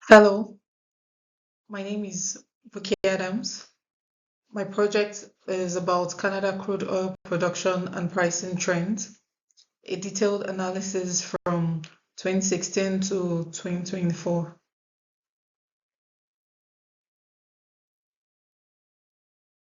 Hello, my name is Bukky Adams. My project is about Canada crude oil production and pricing trends, a detailed analysis from 2016 to 2024.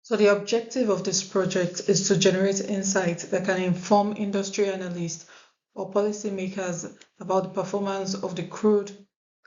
So the objective of this project is to generate insights that can inform industry analysts or policymakers about the performance of the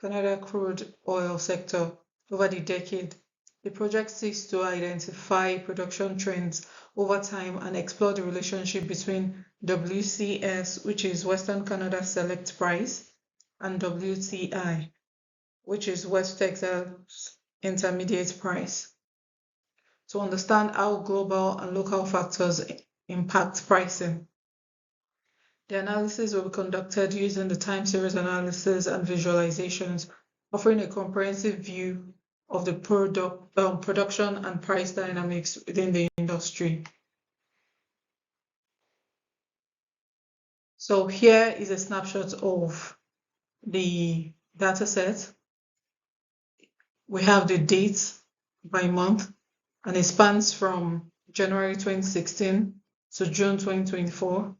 Canada crude oil sector over the decade. The project seeks to identify production trends over time and explore the relationship between WCS, which is Western Canada Select Price, and WTI, which is West Texas Intermediate Price, to understand how global and local factors impact pricing. The analysis will be conducted using the time series analysis and visualizations, offering a comprehensive view of the production and price dynamics within the industry. So here is a snapshot of the data set. We have the dates by month, and it spans from January 2016 to June 2024.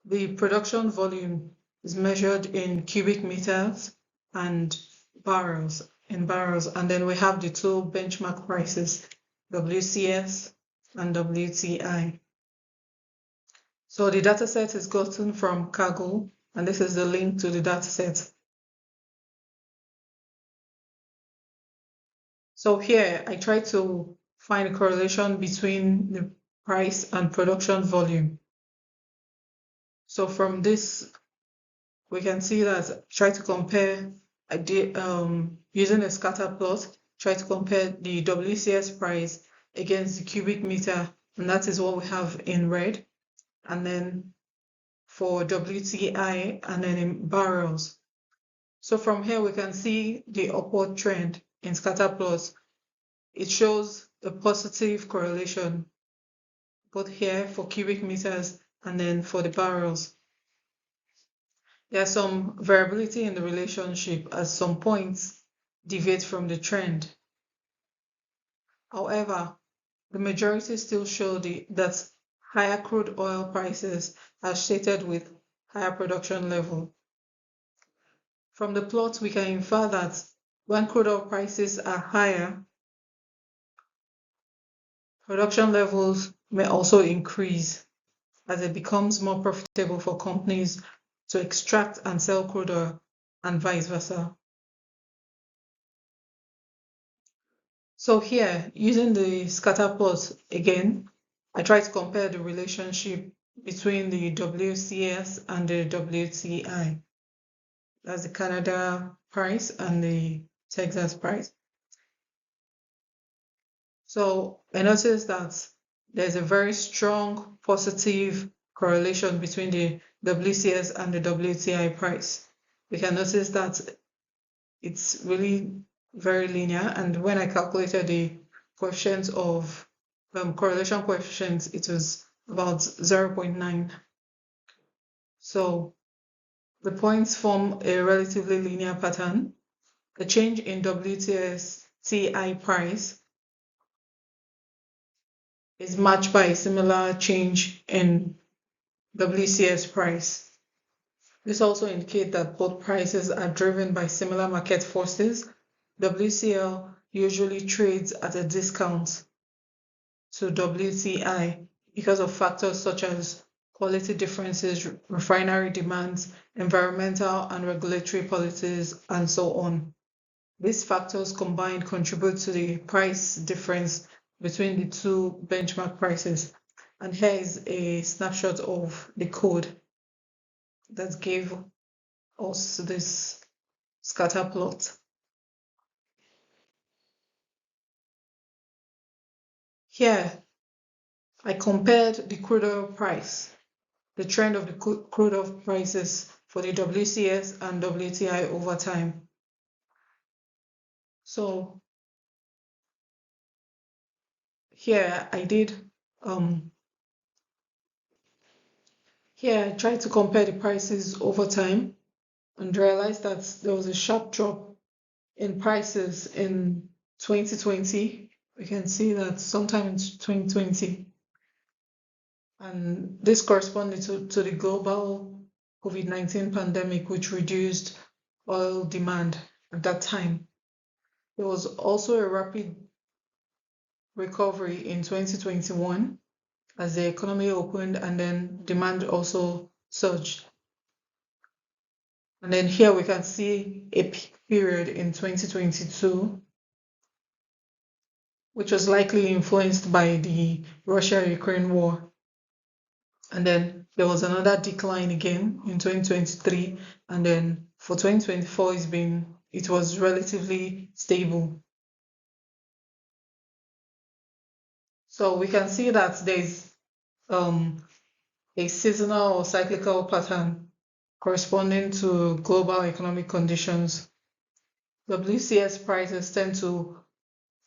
The production volume is measured in cubic meters and barrels, and then we have the two benchmark prices, WCS and WTI. So the dataset is gotten from Kaggle, and this is the link to the dataset. So here I try to find a correlation between the price and production volume. So from this, we can see that try to compare, using a scatter plot, try to compare the WCS price against the cubic meter, and that is what we have in red. And then for WTI, and then in barrels. So from here, we can see the upward trend in scatter plots. It shows a positive correlation, both here for cubic meters and then for the barrels. There's some variability in the relationship as some points deviate from the trend. However, the majority still show that higher crude oil prices are associated with higher production level. From the plot, we can infer that when crude oil prices are higher, production levels may also increase as it becomes more profitable for companies to extract and sell crude oil, and vice versa. So here, using the scatter plot again, I try to compare the relationship between the WCS and the WTI. That's the Canada price and the Texas price. So I noticed that there's a very strong positive correlation between the WCS and the WTI price. We can notice that it's really very linear, and when I calculated the coefficients of correlation coefficients, it was about 0.9. So the points form a relatively linear pattern. The change in WTI price is matched by a similar change in WCS price. This also indicates that both prices are driven by similar market forces. WCL usually trades at a discount to WTI because of factors such as quality differences, refinery demands, environmental and regulatory policies, and so on. These factors combined contribute to the price difference between the two benchmark prices. And here is a snapshot of the code that gave us this scatter plot. Here, I compared the crude oil price, the trend of the crude oil prices for the WCS and WTI over time. So here I tried to compare the prices over time and realized that there was a sharp drop in prices in 2020. We can see that sometime in 2020, and this corresponded to the global COVID-19 pandemic, which reduced oil demand at that time. There was also a rapid recovery in 2021 as the economy opened and then demand also surged. And then here we can see a peak period in 2022, which was likely influenced by the Russia-Ukraine war. And then there was another decline again in 2023. And then for 2024, it was relatively stable. So we can see that there's a seasonal or cyclical pattern corresponding to global economic conditions. WCS prices tend to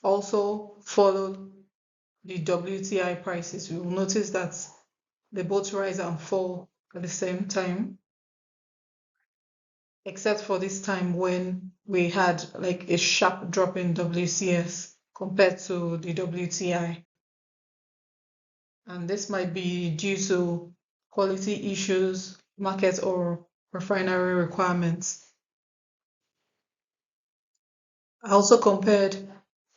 also follow the WTI prices. We will notice that they both rise and fall at the same time, except for this time when we had like a sharp drop in WCS compared to the WTI. And this might be due to quality issues, market or refinery requirements. I also compared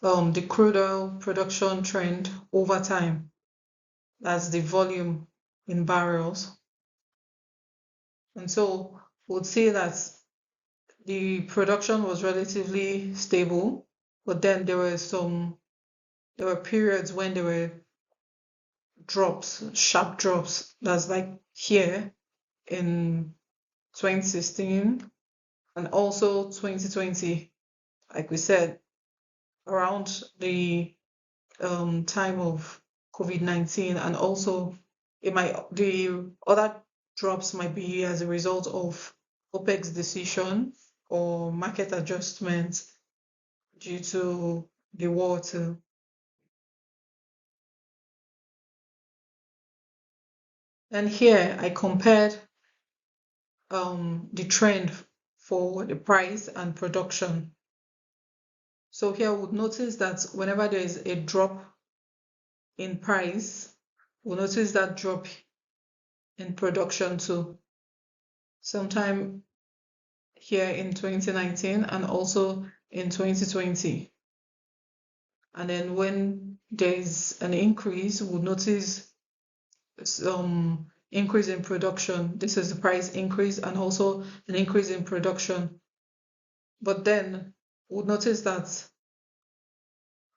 the crude oil production trend over time. That's the volume in barrels. And so we'll see that the production was relatively stable, but then there were periods when there were drops, sharp drops. That's like here in 2016 and also 2020, like we said, around the time of COVID-19, and also the other drops might be as a result of OPEC's decision or market adjustments due to the war too. And here I compared the trend for the price and production. So here we would notice that whenever there is a drop in price, we'll notice that drop in production too. Sometime here in 2019 and also in 2020. And then when there's an increase, we'll notice some increase in production. This is the price increase and also an increase in production. But then we'll notice that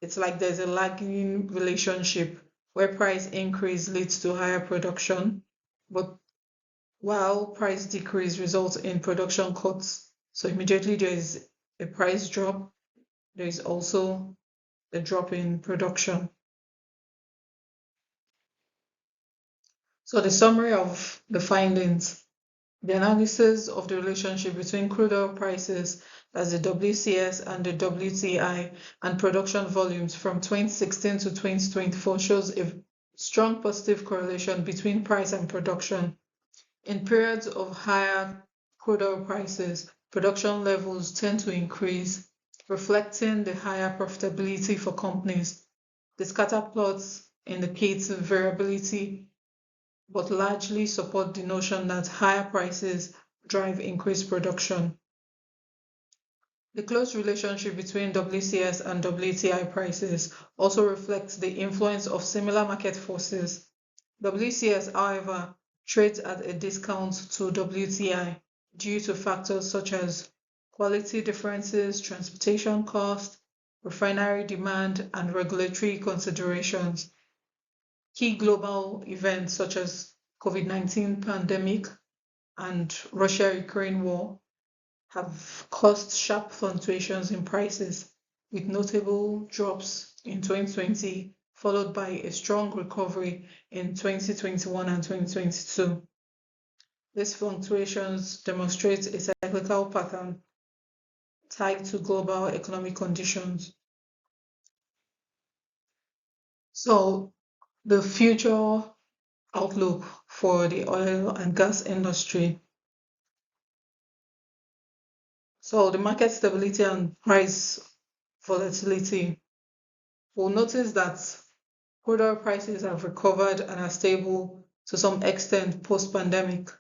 it's like there's a lagging relationship where price increase leads to higher production, but while price decrease results in production cuts. So immediately there is a price drop, there is also a drop in production. So the summary of the findings: the analysis of the relationship between crude oil prices, as the WCS and the WTI, and production volumes from 2016 to 2024 shows a strong positive correlation between price and production. In periods of higher crude oil prices, production levels tend to increase, reflecting the higher profitability for companies. The scatter plots indicate variability, but largely support the notion that higher prices drive increased production. The close relationship between WCS and WTI prices also reflects the influence of similar market forces. WCS, however, trades at a discount to WTI due to factors such as quality differences, transportation cost, refinery demand, and regulatory considerations. Key global events such as COVID-19 pandemic and Russia-Ukraine war have caused sharp fluctuations in prices, with notable drops in 2020, followed by a strong recovery in 2021 and 2022. These fluctuations demonstrate a cyclical pattern tied to global economic conditions. So the future outlook for the oil and gas industry. So the market stability and price volatility, we'll notice that crude oil prices have recovered and are stable to some extent post-pandemic.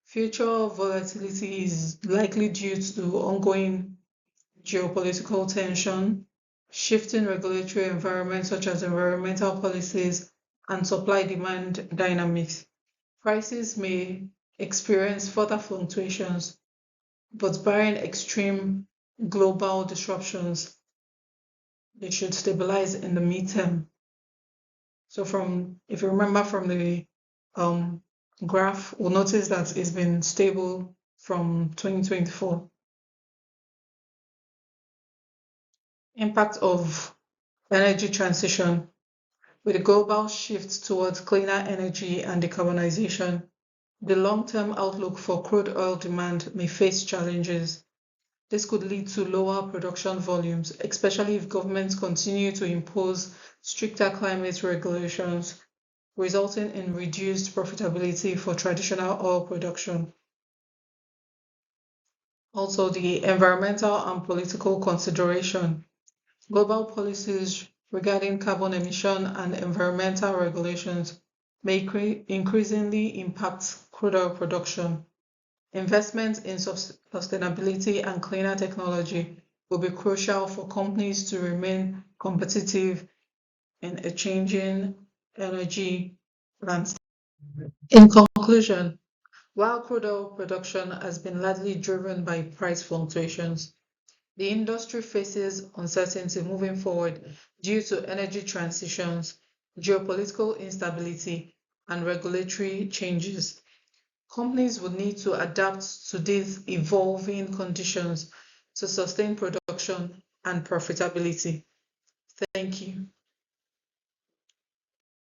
Future volatility is likely due to ongoing geopolitical tension, shifting regulatory environments such as environmental policies and supply-demand dynamics. Prices may experience further fluctuations, but barring extreme global disruptions, they should stabilize in the midterm. So if you remember from the um, graph, we'll notice that it's been stable from 2024. Impact of energy transition. With a global shift towards cleaner energy and decarbonization, the long-term outlook for crude oil demand may face challenges. This could lead to lower production volumes, especially if governments continue to impose stricter climate regulations, resulting in reduced profitability for traditional oil production. Also, the environmental and political consideration. Global policies regarding carbon emission and environmental regulations may increasingly impact crude oil production. Investment in sustainability and cleaner technology will be crucial for companies to remain competitive in a changing energy landscape. In conclusion, while crude oil production has been largely driven by price fluctuations, the industry faces uncertainty moving forward due to energy transitions, geopolitical instability, and regulatory changes. Companies would need to adapt to these evolving conditions to sustain production and profitability. Thank you.